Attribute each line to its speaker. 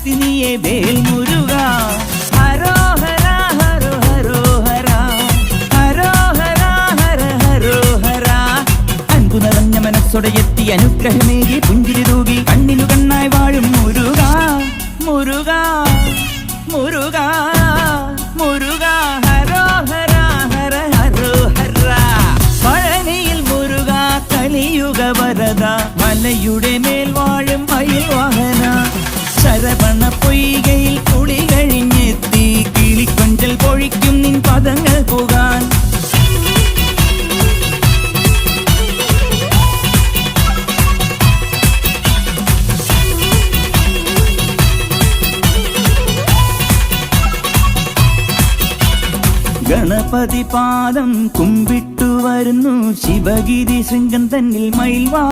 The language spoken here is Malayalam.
Speaker 1: ശക്തി നീയേ വേൽ മുരുക. ഹരോ ഹര ഹരോ ഹരോ ഹര ഹരോ ഹര ഹര ഹരോ ഹര. അൻപു നിറഞ്ഞ മനസ്സോടെ എത്തി അനുഗ്രഹമേകി പുഞ്ചിരി തൂകി കണ്ണിനു കണ്ണായി വാഴും മുരുക മുരുക മുരുക മുരുക. ഹരോ ഹര ഹര ഹരോ ഹര. പഴനിയിൽ മുരുക കലിയുഗ വരദ മലയുടെ മേൽ വാഴും മയിൽ വാഹന. ശരവണ പൊയ്കയിൽ കുളി കഴിഞ്ഞെത്തി കിളിക്കൊഞ്ചൽ പൊഴിക്കും നിൻ പദങ്ങൾ പോകാൻ. ഗണപതി പാദം കുമ്പിട്ടു വരുന്നു ശിവഗിരി ശൃംഗം തന്നിൽ മയിൽ